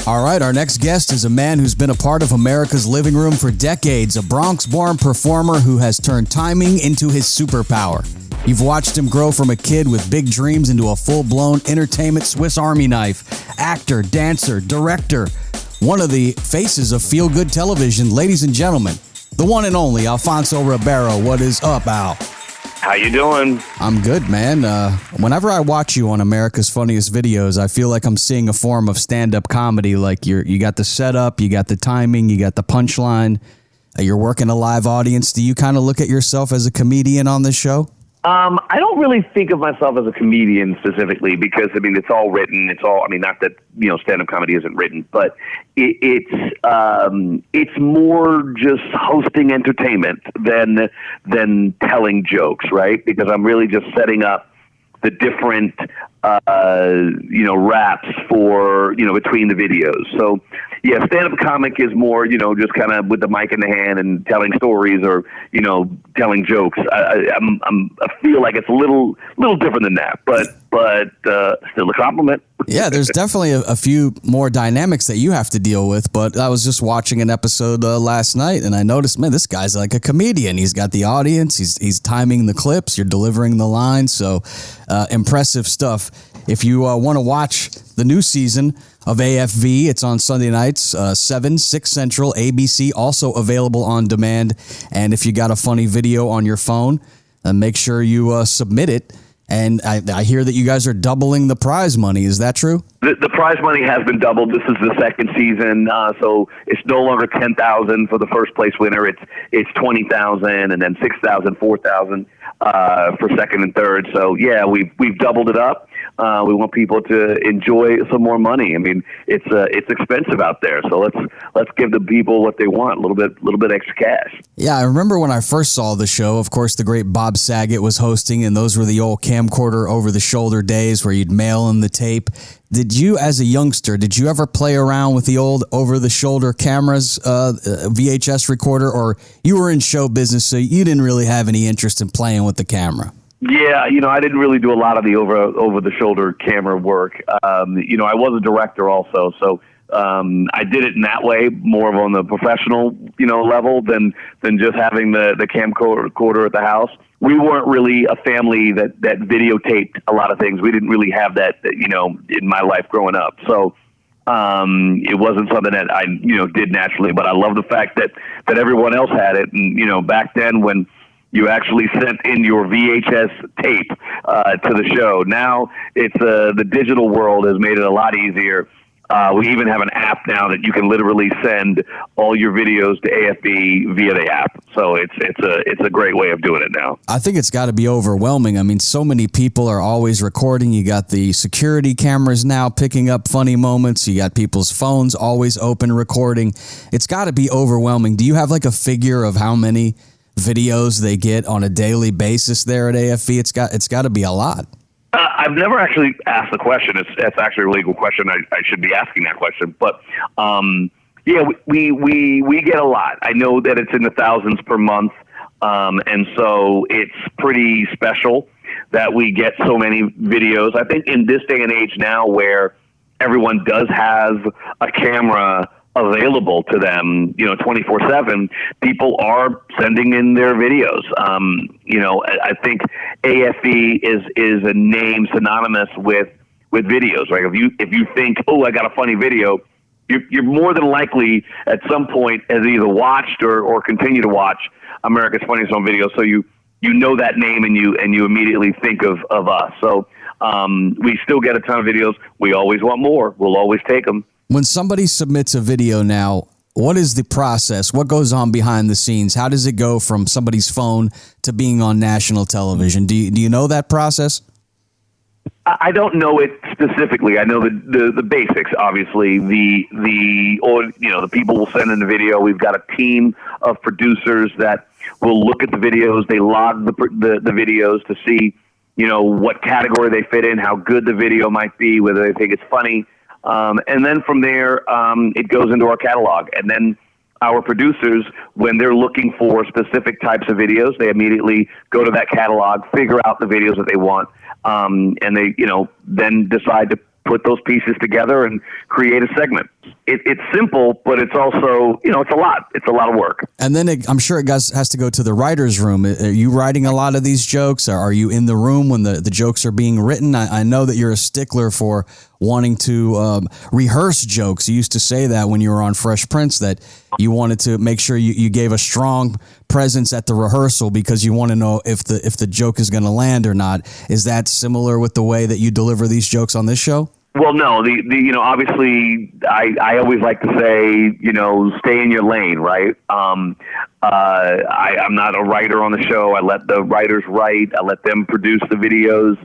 All right, our next guest is a man who's been a part of America's living room for decades, a Bronx-born performer who has turned timing into his superpower. You've watched him grow from a kid with big dreams into a full-blown entertainment Swiss Army knife. Actor, dancer, director, one of the faces of feel-good television. Ladies and gentlemen, the one and only Alfonso Ribeiro. What is up, Al? How you doing? I'm good, man. Whenever I watch you on America's Funniest Videos, I feel like I'm seeing a form of stand-up comedy. Like you got the setup, you got the timing, you got the punchline. You're working a live audience. Do you kind of look at yourself as a comedian on this show? I don't really think of myself as a comedian specifically because, I mean, it's all written. It's all, I mean, not that, you know, stand-up comedy isn't written, but it's more just hosting entertainment than telling jokes, right? Because I'm really just setting up the different, raps for, between the videos. So, yeah, stand-up comic is more, just kind of with the mic in the hand and telling stories or, telling jokes. I feel like it's a little different than that, but still a compliment. Yeah, there's definitely a few more dynamics that you have to deal with, but I was just watching an episode last night, and I noticed, man, this guy's like a comedian. He's got the audience, he's timing the clips, you're delivering the lines, so impressive stuff. If you want to watch the new season of AFV, it's on Sunday nights, 7, 6 Central, ABC, also available on demand. And if you got a funny video on your phone, make sure you submit it. And I hear that you guys are doubling the prize money. Is that true? The prize money has been doubled. This is the second season, so it's no longer $10,000 for the first place winner. It's $20,000, and then $6,000, $4,000 for second and third. So yeah, we've doubled it up. We want people to enjoy some more money. I mean, it's expensive out there, so let's give the people what they want, a little bit extra cash. Yeah, I remember when I first saw the show. Of course, the great Bob Saget was hosting, and those were the old camcorder over the shoulder days where you'd mail in the tape. Did you, as a youngster, ever play around with the old over-the-shoulder cameras, VHS recorder, or you were in show business, so you didn't really have any interest in playing with the camera? Yeah, I didn't really do a lot of the over-the-shoulder camera work. I was a director also, so I did it in that way, more of on the professional, level than just having the camcorder at the house. We weren't really a family that videotaped a lot of things. We didn't really have that, in my life growing up. So it wasn't something that I, did naturally. But I love the fact that everyone else had it. And, back then when you actually sent in your VHS tape to the show, now it's the digital world has made it a lot easier. We even have an app now that you can literally send all your videos to AFB via the app. So it's a great way of doing it now. I think it's got to be overwhelming. I mean, so many people are always recording. You got the security cameras now picking up funny moments. You got people's phones always open recording. It's got to be overwhelming. Do you have like a figure of how many videos they get on a daily basis there at AFV? It's got to be a lot. I've never actually asked the question. It's actually a really good question. I should be asking that question. But yeah, we get a lot. I know that it's in the thousands per month, and so it's pretty special that we get so many videos. I think in this day and age now, where everyone does have a camera available to them, 24/7, people are sending in their videos. I think AFE is a name synonymous with videos, right? If you think, oh, I got a funny video, you're more than likely at some point has either watched or continue to watch America's Funniest Home Videos. So you know that name and you immediately think of us. So we still get a ton of videos. We always want more. We'll always take them. When somebody submits a video now, what is the process? What goes on behind the scenes? How does it go from somebody's phone to being on national television? Do you know that process? I don't know it specifically. I know the basics. Obviously, the people will send in the video. We've got a team of producers that will look at the videos. They log the videos to see, what category they fit in, how good the video might be, whether they think it's funny. And then from there, it goes into our catalog. And then our producers, when they're looking for specific types of videos, they immediately go to that catalog, figure out the videos that they want, and they, then decide to put those pieces together and create a segment. it's simple, but it's also, it's a lot. It's a lot of work. And then I'm sure it has to go to the writer's room. Are you writing a lot of these jokes? Or are you in the room when the jokes are being written? I know that you're a stickler for wanting to rehearse jokes. You used to say that when you were on Fresh Prince, that you wanted to make sure you gave a strong presence at the rehearsal because you want to know if the joke is going to land or not. Is that similar with the way that you deliver these jokes on this show? Well, no, obviously I always like to say, stay in your lane, right? I'm not a writer on the show. I let the writers write. I let them produce the videos.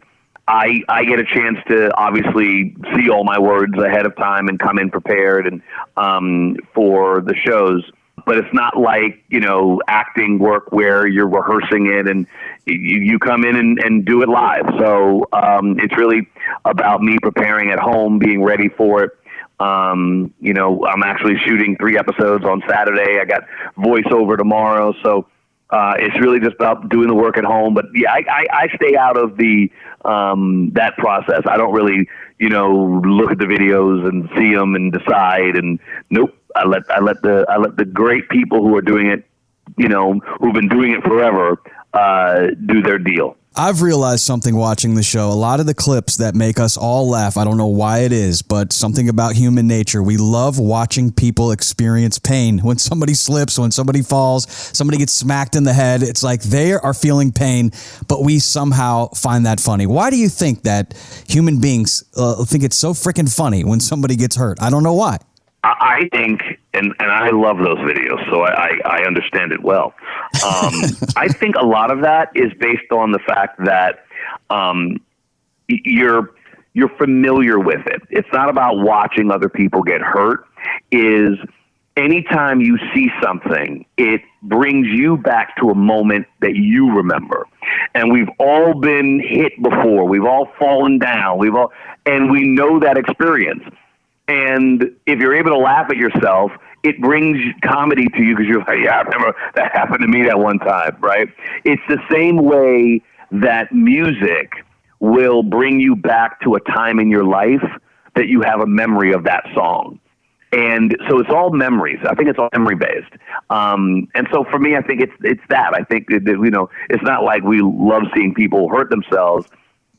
I get a chance to obviously see all my words ahead of time and come in prepared and for the shows. But it's not like, acting work where you're rehearsing it and you come in and do it live. So it's really about me preparing at home, being ready for it. I'm actually shooting 3 episodes on Saturday. I got voiceover tomorrow. So it's really just about doing the work at home. But yeah, I stay out of the that process. I don't really, look at the videos and see them and decide. And nope. I let the great people who are doing it, who've been doing it forever, do their deal. I've realized something watching the show. A lot of the clips that make us all laugh, I don't know why it is, but something about human nature. We love watching people experience pain. When somebody slips, when somebody falls, somebody gets smacked in the head, it's like they are feeling pain, but we somehow find that funny. Why do you think that human beings think it's so freaking funny when somebody gets hurt? I don't know why. I think, and I love those videos, so I understand it well. I think a lot of that is based on the fact that you're familiar with it. It's not about watching other people get hurt. Is anytime you see something, it brings you back to a moment that you remember. And we've all been hit before. We've all fallen down. And we know that experience. And if you're able to laugh at yourself, it brings comedy to you because you're like, yeah, I remember that happened to me that one time, right? It's the same way that music will bring you back to a time in your life that you have a memory of that song. And so it's all memories. I think it's all memory based. And so for me, I think it's that. I think that, it's not like we love seeing people hurt themselves.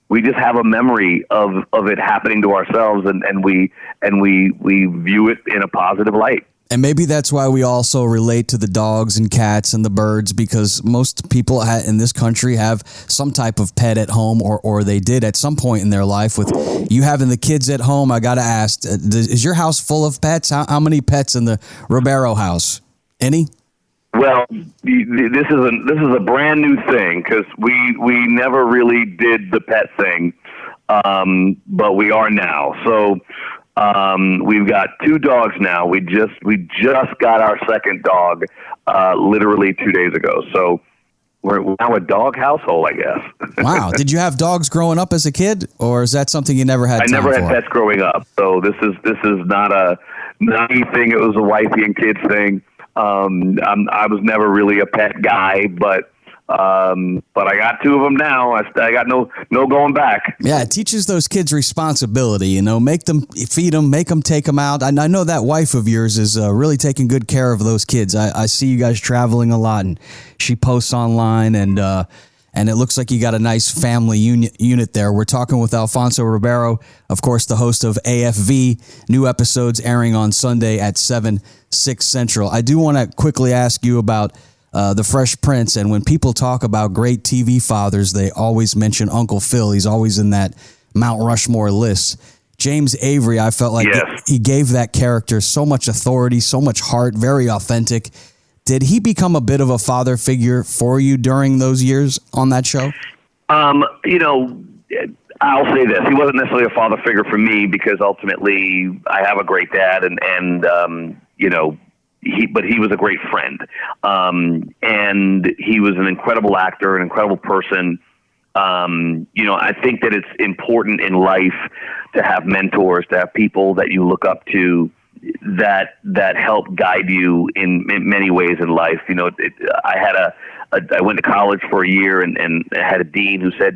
We just have a memory of it happening to ourselves, and we view it in a positive light. And maybe that's why we also relate to the dogs and cats and the birds, because most people in this country have some type of pet at home, or they did at some point in their life. With you having the kids at home, I got to ask, is your house full of pets? How many pets in the Ribeiro house? Any? Well, this is a brand new thing because we never really did the pet thing, but we are now. So we've got 2 dogs now. We just got our second dog literally 2 days ago. So we're now a dog household, I guess. Wow! Did you have dogs growing up as a kid, or is that something you never had? I never had pets growing up, so this is not anything. It was a wifey and kids thing. I was never really a pet guy, but I got 2 of them now. I got no going back. Yeah, it teaches those kids responsibility. Make them feed them, make them take them out. I know that wife of yours is really taking good care of those kids. I see you guys traveling a lot, and she posts online, and it looks like you got a nice family unit there. We're talking with Alfonso Ribeiro, of course, the host of AFV. New episodes airing on Sunday at 7, 6 Central. I do want to quickly ask you about the Fresh Prince. And when people talk about great TV fathers, they always mention Uncle Phil. He's always in that Mount Rushmore list. James Avery, I felt like he gave that character so much authority, so much heart, very authentic. Did he become a bit of a father figure for you during those years on that show? I'll say this. He wasn't necessarily a father figure for me because ultimately I have a great dad but he was a great friend. And he was an incredible actor, an incredible person. I think that it's important in life to have mentors, to have people that you look up to that help guide you in many ways in life. I went to college for a year and had a dean who said,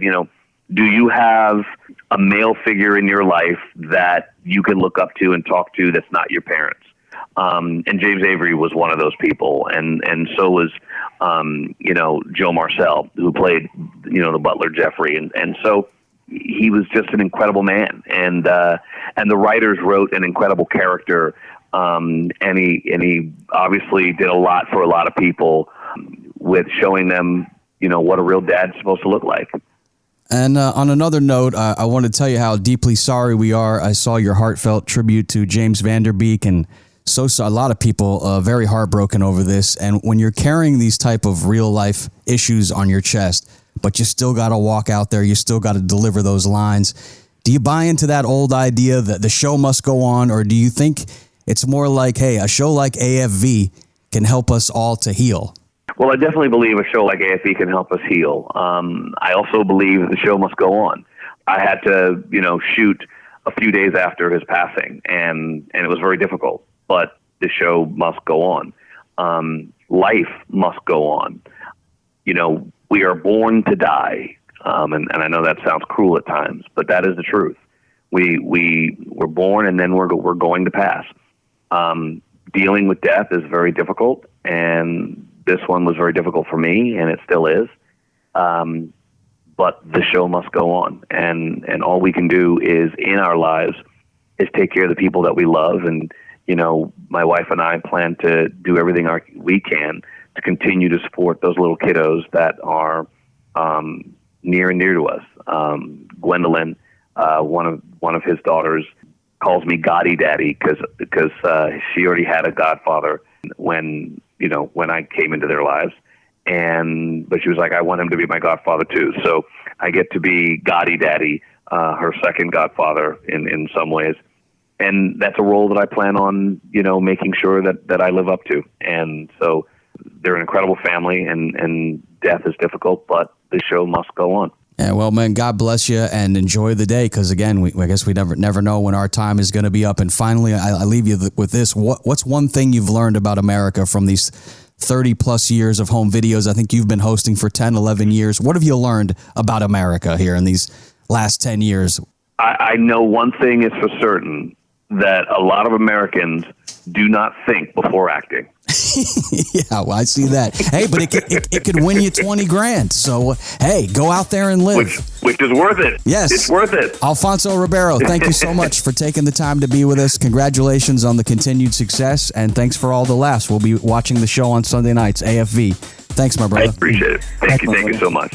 Do you have a male figure in your life that you can look up to and talk to that's not your parents? And James Avery was one of those people, and so was Joe Marcel, who played the butler Jeffrey, and so he was just an incredible man, and the writers wrote an incredible character, and he obviously did a lot for a lot of people with showing them what a real dad's supposed to look like. And on another note, I want to tell you how deeply sorry we are. I saw your heartfelt tribute to James Van Der Beek, and so a lot of people very heartbroken over this. And when you're carrying these type of real life issues on your chest, but you still got to walk out there, you still got to deliver those lines. Do you buy into that old idea that the show must go on, or do you think it's more like, hey, a show like AFV can help us all to heal? Well, I definitely believe a show like AFV can help us heal. I also believe the show must go on. I had to, shoot a few days after his passing, and it was very difficult. But the show must go on. Life must go on. We are born to die, and I know that sounds cruel at times, but that is the truth. We're born, and then we're going to pass. Dealing with death is very difficult, and this one was very difficult for me, and it still is. But the show must go on, and all we can do is in our lives is take care of the people that we love. And my wife and I plan to do everything we can to continue to support those little kiddos that are near and dear to us. Gwendolyn, one of his daughters, calls me Gotti Daddy because she already had a godfather when I came into their lives, but she was like, I want him to be my godfather too. So I get to be Gotti Daddy, her second godfather in some ways. And that's a role that I plan on, making sure that I live up to. And so they're an incredible family, and death is difficult, but the show must go on. Yeah, well, man, God bless you, and enjoy the day, because again, I guess we never know when our time is going to be up. And finally, I leave you with this: what's one thing you've learned about America from these 30 plus years of home videos? I think you've been hosting for 10, 11 years. What have you learned about America here in these last 10 years? I know one thing is for certain, that a lot of Americans do not think before acting. Yeah, well, I see that. Hey, but it could win you 20 grand. So, hey, go out there and live. Which is worth it. Yes. It's worth it. Alfonso Ribeiro, thank you so much for taking the time to be with us. Congratulations on the continued success, and thanks for all the laughs. We'll be watching the show on Sunday nights, AFV. Thanks, my brother. I appreciate it. Thank you so much.